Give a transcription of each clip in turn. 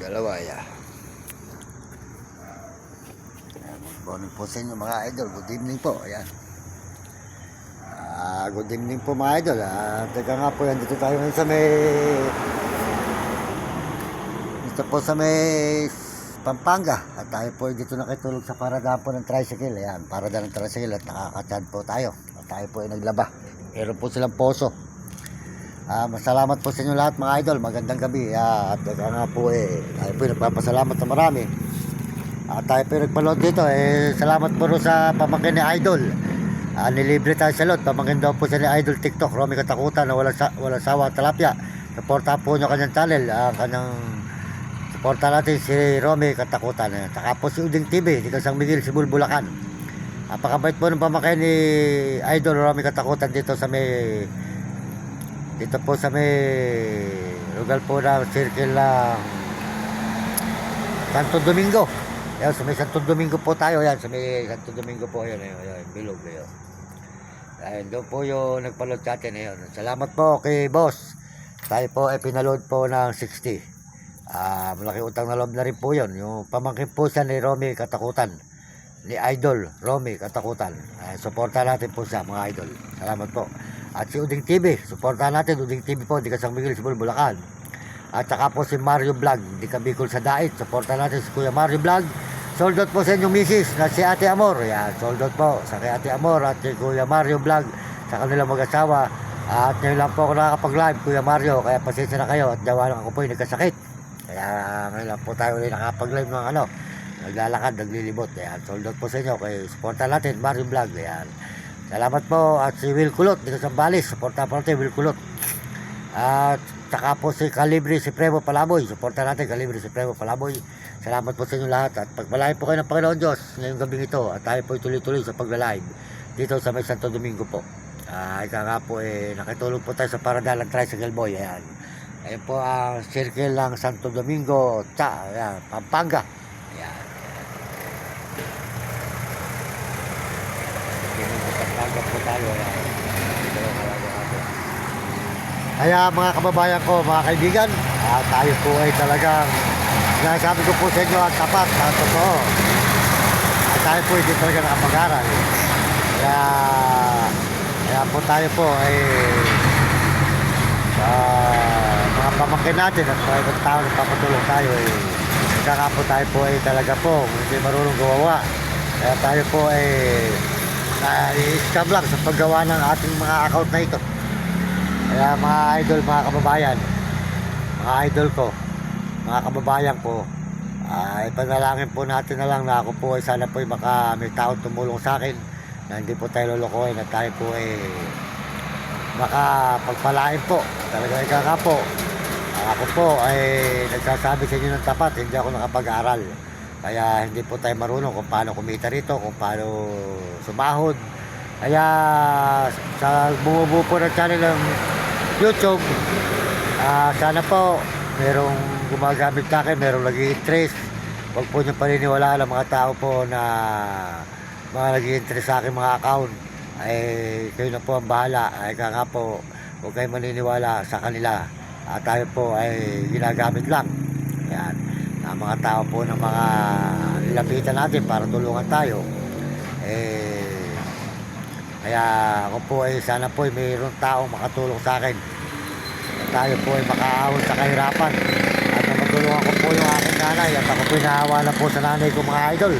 Dalawa, yeah. Good morning po sa inyo mga idol. Good evening po. Ayan. Good evening po mga idol. Teka nga po yan. Dito tayo ngayon sa may... Dito po sa may Pampanga. At tayo po dito nakitulog sa paradahan po ng tricycle. Ayan. Paradahan ng tricycle at nakakatyan po tayo. At tayo po ay naglaba. Meron po silang poso. Masalamat po sa inyo lahat mga idol. Magandang gabi. At teka nga po tayo po nagpapasalamat na marami. At tayo po nagpa-load dito. Salamat po sa pamangkin ni Idol. Nilibre tayo sa load. Pamangkin daw po siya ni Idol TikTok. Romy Katakutan na walang sawa talapya. Supportahan po nyo kanyang channel. Kanyang supportahan natin si Romy Katakutan. Saka po si Uding TV. Di San Miguel, Sibul, Bulacan. Napakabait po ng pamangkin ni Idol Romy Katakutan dito sa may... Dito po sa may lugar po ng circle ng Santo Domingo. Ayan, sa may Santo Domingo po tayo. Ayan, sa may Santo Domingo po. Ayan, bilog. Ayan, doon po yung nagpa-load sa atin. Ayan. Salamat po kay boss. Tayo po ay pinaload po ng 60. Malaki utang na loob na rin po yun. Yung pamangkin po siya ni Romy Katakutan. Ni Idol Romy Katakutan. Suporta natin po siya mga idol. Salamat po. At si Uding TV, suportahan natin Uding TV po, di San Miguel, Sibul, Bulacan. At saka po si Mario Vlog, di Bicol sa Dait, suportahan natin si Kuya Mario Vlog. Sold out po sa inyong misis na si Ate Amor. Yan, sold out po sa kay Ate Amor at si Kuya Mario Vlog sa kanilang mag-asawa. At ngayon lang po ako nakakapag-live, Kuya Mario, kaya pasensya na kayo at dawa lang ako po yung nagkasakit. Kaya ngayon lang po tayo ulit nakakapag-live ng naglalakad, naglilibot. Yan, sold out po sa inyo, kaya suportahan natin Mario Vlog. Yan. Salamat po. At si Will Kulot dito sa Balis, suporta po natin Will Kulot. At saka po si Calibre si Premo Palaboy, suporta natin Calibre si Premo Palaboy. Salamat po sa inyo lahat at pagpalain po kayo ng Panginoon Diyos ngayong gabing ito. At tayo po tuloy-tuloy sa pagla-live dito sa may Santo Domingo po. Ika nga po nakitulog po tayo sa paradahan ng Tricycle Boy. Ayan. Ayan po ang circle ng Santo Domingo, ayan, Pampanga. Ayan. Po tayo. Kaya mga kababayan ko, mga kaibigan, tayo po ay talagang sinasabi ko po sa inyo ang tapat, ang totoo. At tayo po hindi talaga nakapag-aral. Kaya po tayo po ay mga pamangkin natin at mga ibang tao na papatulong tayo kaya po tayo po ay talaga po hindi marunong gawawa. Kaya tayo po ay i-scam lang sa paggawa ng ating mga account na ito. Kaya mga idol, mga kababayan, mga idol ko, mga kababayan ko, ipanalangin po natin na lang na ako po ay sana po ay may taong tumulong sa akin na hindi po tayo lulukoy, na tayo po ay makapagpalain po. Talaga ika po, ako po ay nagsasabi sa inyo ng tapat, hindi ako nakapag-aral. Kaya hindi po tayo marunong kung paano kumita rito, kung paano sumahod. Kaya sa bumubuo po ng channel ng YouTube, sana po merong gumagamit sa akin, merong nag-i-interest. Huwag po niyong paniniwalaan ang mga tao po na mga nag-i-interest sa akin mga account. Kayo na po ang bahala. Kaya nga po, huwag kayong maniniwala sa kanila. Tayo po ay ginagamit lang. Yan. Mga tao po ng mga nilapitan natin para tulungan tayo. Kaya ako po ay sana po ay mayroong taong makatulong sa akin. Tayo po ay makaahon sa kahirapan. At matulungan ko po yung aking nanay. At ako po ay naawa na po sa nanay ko mga idol.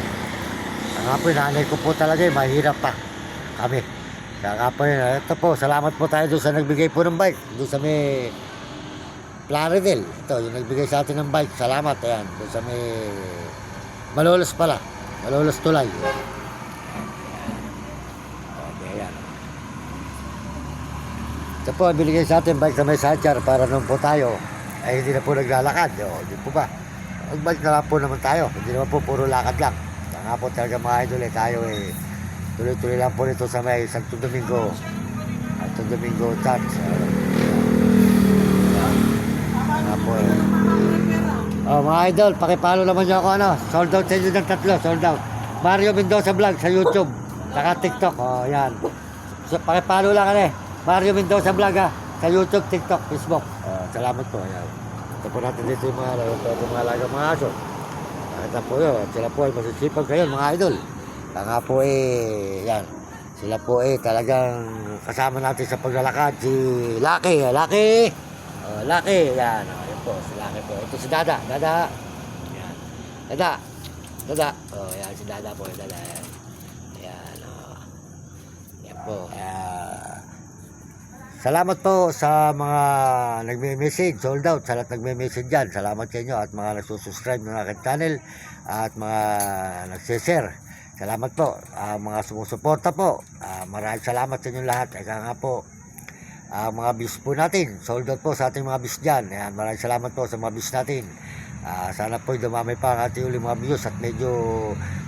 Nga po nanay ko po talaga mahirap pa kami. Kaya po ito po, salamat po tayo doon sa nagbigay po ng bike. Doon sa may Plaridel, ito yung nagbigay sa atin ng bike. Salamat. Ayan, doon sa may Malolos pala, Malolos Tulay. Okay, ayan. Ito po, binigay sa atin bike sa may sidecar para noon po tayo ay hindi na po naglalakad. Hindi po ba? Magbike na lang po naman tayo. Hindi naman po puro lakad lang. Kaya nga po talaga mga idol tayo tuloy-tuloy lang po nito sa may Santo Domingo. Santo Domingo Church. Mga idol, pakipalo naman nyo ako sold out sa inyo ng 3, sold out. Mario Mendoza Vlog sa YouTube, saka TikTok. Yan. So, pakipalo lang Mario Mendoza Vlog sa YouTube, TikTok, Facebook. Salamat po. Ayan. Ito po natin dito yung mga alaga mga aso. Nakita po yun, sila po ay masisipag kayo mga idol. Kaya nga po yan. Sila po talagang kasama natin sa paglalakad. Si Lucky, Lucky! Lucky, yan. Yan po, si Lucky po. Ito si Dada, Dada. Yan. Dada. Dada. Yan, si Dada po, Dada. Yan, yan po. Salamat po sa mga nagme-message, sold out, sa lahat nagme-message dyan. Salamat sa inyo at mga nagsusubscribe ng aking channel at mga nagse-share. Salamat po. Mga sumusuporta po. Maraming salamat sa inyo lahat. Eka nga po, mga views po natin, sold out po sa ating mga views dyan. Ayan, maraming salamat po sa mga views natin. Sana po dumami pa ang ating uling mga views at medyo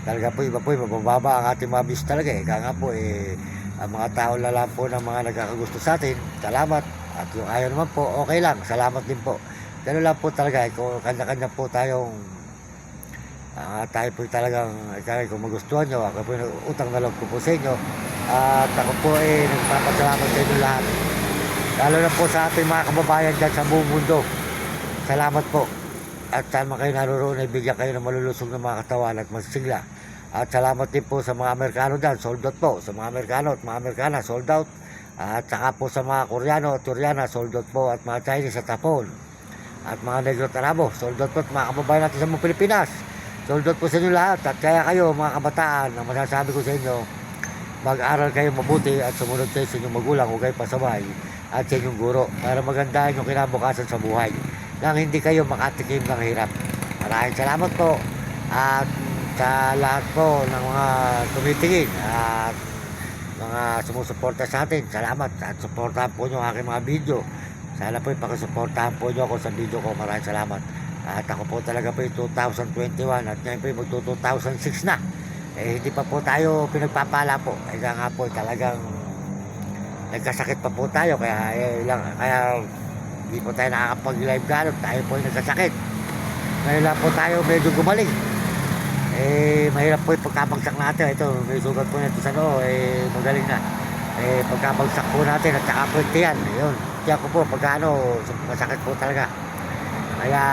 talaga po iba po mabababa ang ating mga views talaga. Eka nga po ang mga tao na lang po ng mga nagkakagusto sa atin, salamat. At yung ayaw naman po, okay lang, salamat din po. Ganun lang po talaga, kung kanya-kanya po tayong tayo po talagang kung magustuhan nyo, ako po utang na loob ko po sa inyo. At ako po nagpapasalamat sa inyo lahat. Lalo na po sa ating mga kababayan dyan sa buong mundo. Salamat po. At saan man kayo naroon, bigyan kayo ng malulusog na mga katawan at masigla. At salamat din po sa mga Amerikano dyan, sold out po. Sa mga Amerikano at mga Amerikana, sold out. At saka po sa mga Koreano at Koreana, sold out po. At mga Chinese at Japon. At mga Negro at Arabo, sold out po. At mga kababayan natin sa mga Pilipinas, sold out po sa inyo lahat. At kaya kayo mga kabataan, ang masasabi ko sa inyo, mag-aral kayo mabuti at sumunod kayo sa inyong magulang, huwag kayo pasaway at sa inyong guro para magandahin yung kinabukasan sa buhay nang hindi kayo makatikim ng hirap. Maraming salamat po. At sa lahat po ng mga tumitingin at mga sumusuporta sa atin, salamat at suportahan po nyo ang aking mga video. Sana po ipakisuportahan po nyo ako sa video ko. Maraming salamat. At ako po talaga po 2021 at ngayon po 2006 na. Hindi pa po tayo pinagpapala po. Kaya nga po talagang nagkasakit pa po tayo. Kaya hindi po tayo nakakapag-live gano'n. Tayo po nagkasakit. Ngayon lang po tayo medyo gumaling. Mahirap po yung pagkabagsak natin. Ito, may sugat po nito sa noo. Magaling na. Pagkabagsak po natin at saka po tiyan. Yun. Tiyan ko po, pagkano, masakit po talaga. Kaya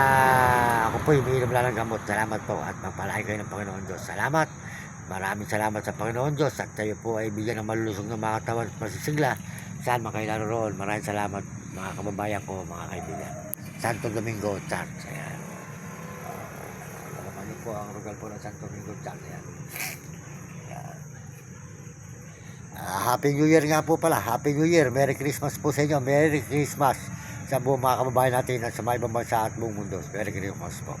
ako po, umiinom lang ng gamot. Salamat po at magpalain kayo ng Panginoon Diyos. Salamat. Maraming salamat sa Panginoon Diyos. At kayo po ay bigyan ng malulusog ng mga katawan at masisigla. Saan man kayo naroon. Maraming salamat mga kababayan ko, mga kaibigan. Santo Domingo Church. Ayan. Po ang lugar po ng Santo Domingo Church. Happy New Year nga po pala. Happy New Year. Merry Christmas po sa inyo. Merry Christmas sa buong mga kababayan natin at sa mga ibang bansa at buong mundo. Merry Christmas po.